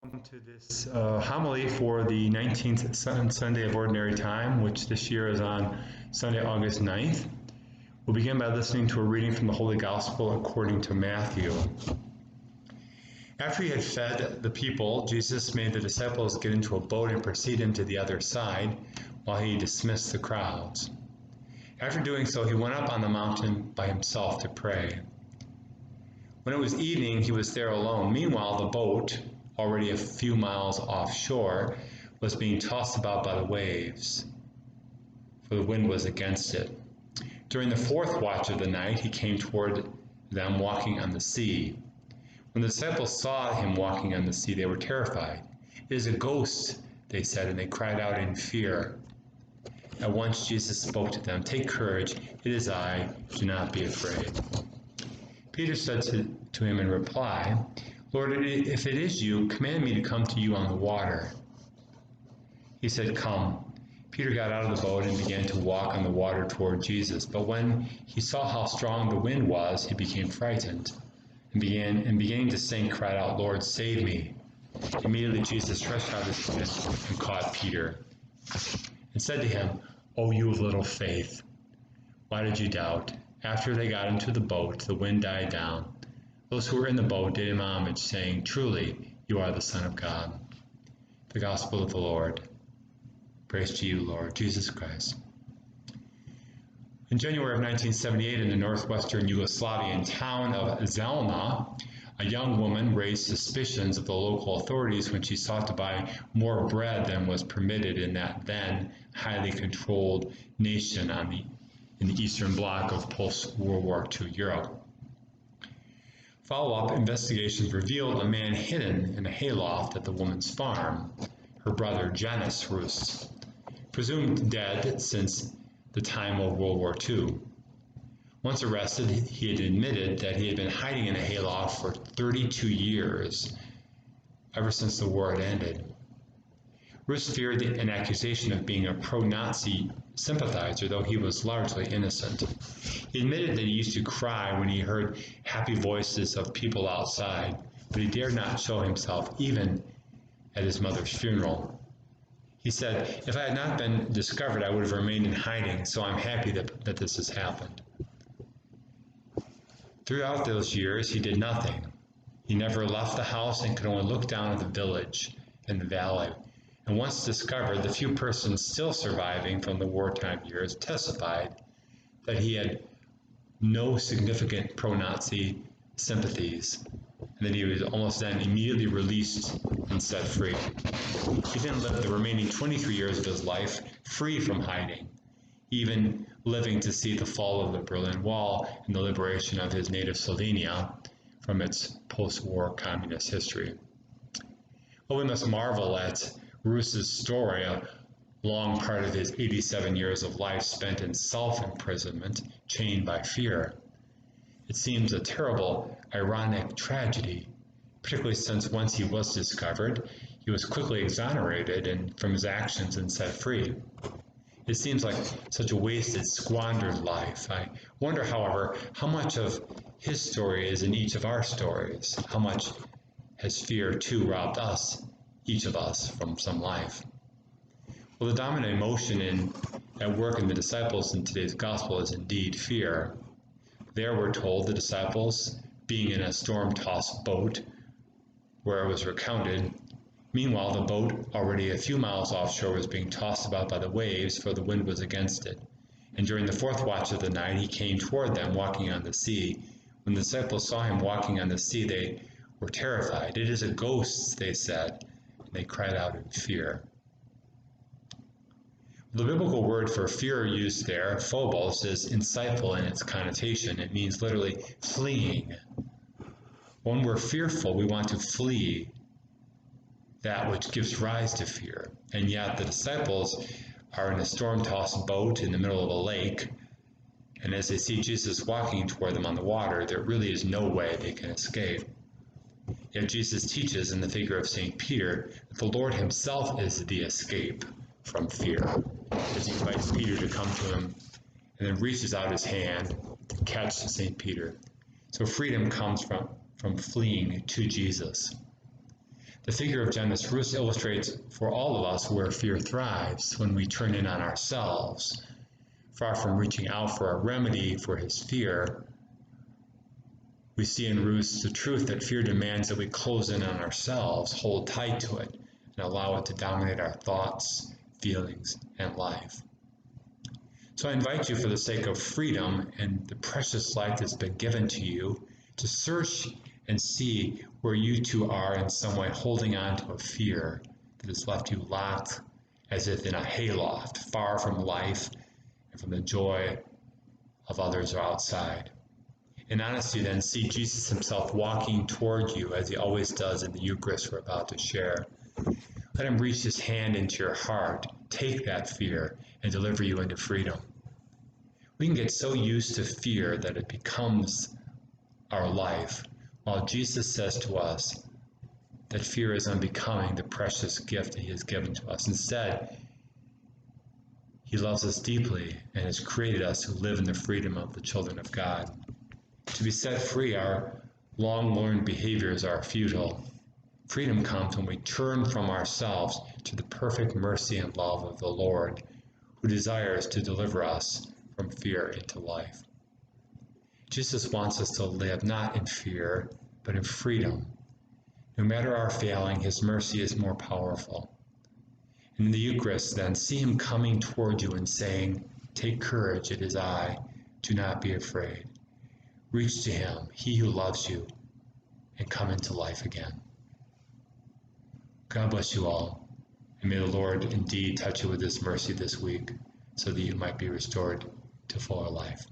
Welcome to this homily for the 19th Sunday of Ordinary Time, which this year is on Sunday, August 9th. We'll begin by listening to a reading from the Holy Gospel according to Matthew. After he had fed the people, Jesus made the disciples get into a boat and proceed him to the other side while he dismissed the crowds. After doing so, he went up on the mountain by himself to pray. When it was evening, he was there alone. Meanwhile, the boat, already a few miles offshore, was being tossed about by the waves, for the wind was against it. During the fourth watch of the night, he came toward them walking on the sea. When the disciples saw him walking on the sea, they were terrified. "It is a ghost," they said, and they cried out in fear. At once Jesus spoke to them, "Take courage, it is I, do not be afraid." Peter said to him in reply, "Lord, if it is you, command me to come to you on the water." He said, "Come." Peter got out of the boat and began to walk on the water toward Jesus. But when he saw how strong the wind was, he became frightened and beginning to sink, cried out, "Lord, save me." Immediately Jesus stretched out his hand and caught Peter and said to him, "O you of little faith, why did you doubt?" After they got into the boat, the wind died down. Those who were in the boat did him homage, saying, "Truly, you are the Son of God." The Gospel of the Lord. Praise to you, Lord Jesus Christ. In January of 1978, in the northwestern Yugoslavian town of Zelna, a young woman raised suspicions of the local authorities when she sought to buy more bread than was permitted in that then highly controlled nation in the Eastern Bloc of post-World War II Europe. Follow-up investigations revealed a man hidden in a hayloft at the woman's farm, her brother Janis Rus, presumed dead since the time of World War II. Once arrested, he had admitted that he had been hiding in a hayloft for 32 years, ever since the war had ended. Rus feared an accusation of being a pro-Nazi sympathizer, though he was largely innocent. He admitted that he used to cry when he heard happy voices of people outside, but he dared not show himself even at his mother's funeral. He said, "If I had not been discovered, I would have remained in hiding, so I'm happy that this has happened." Throughout those years, he did nothing. He never left the house and could only look down at the village and the valley. And once discovered, the few persons still surviving from the wartime years testified that he had no significant pro-Nazi sympathies, and that he was almost then immediately released and set free. He then lived the remaining 23 years of his life free from hiding, even living to see the fall of the Berlin Wall and the liberation of his native Slovenia from its post-war communist history. Well, we must marvel at Rus's story, a long part of his 87 years of life spent in self-imprisonment, chained by fear. It seems a terrible, ironic tragedy, particularly since once he was discovered, he was quickly exonerated from his actions and set free. It seems like such a wasted, squandered life. I wonder, however, how much of his story is in each of our stories? How much has fear, too, robbed us, each of us, from some life? Well, the dominant emotion at work in the disciples in today's gospel is indeed fear. There we're told the disciples, being in a storm-tossed boat, where it was recounted, meanwhile the boat, already a few miles offshore, was being tossed about by the waves, for the wind was against it. And during the fourth watch of the night he came toward them, walking on the sea. When the disciples saw him walking on the sea, they were terrified. "It is a ghost," they said, and they cried out in fear. The biblical word for fear used there, phobos, is insightful in its connotation. It means literally fleeing. When we're fearful, we want to flee that which gives rise to fear. And yet the disciples are in a storm-tossed boat in the middle of a lake, and as they see Jesus walking toward them on the water, there really is no way they can escape. Yet Jesus teaches in the figure of St. Peter that the Lord himself is the escape from fear, as he invites Peter to come to him and then reaches out his hand to catch St. Peter. So freedom comes from fleeing to Jesus. The figure of Generous Ruth illustrates for all of us where fear thrives when we turn in on ourselves. Far from reaching out for a remedy for his fear, we see in Ruth the truth that fear demands that we close in on ourselves, hold tight to it, and allow it to dominate our thoughts, feelings, and life. So I invite you, for the sake of freedom and the precious life that's been given to you, to search and see where you too are in some way holding on to a fear that has left you locked as if in a hayloft, far from life and from the joy of others or outside. In honesty, then, see Jesus himself walking toward you as he always does in the Eucharist we're about to share. Let him reach his hand into your heart, take that fear, and deliver you into freedom. We can get so used to fear that it becomes our life, while Jesus says to us that fear is unbecoming the precious gift that he has given to us. Instead, he loves us deeply and has created us who live in the freedom of the children of God. To be set free, our long-learned behaviors are futile. Freedom comes when we turn from ourselves to the perfect mercy and love of the Lord, who desires to deliver us from fear into life. Jesus wants us to live not in fear, but in freedom. No matter our failing, his mercy is more powerful. In the Eucharist, then, see him coming toward you and saying, "Take courage, it is I. Do not be afraid." Reach to him, he who loves you, and come into life again. God bless you all, and may the Lord indeed touch you with his mercy this week, so that you might be restored to fuller life.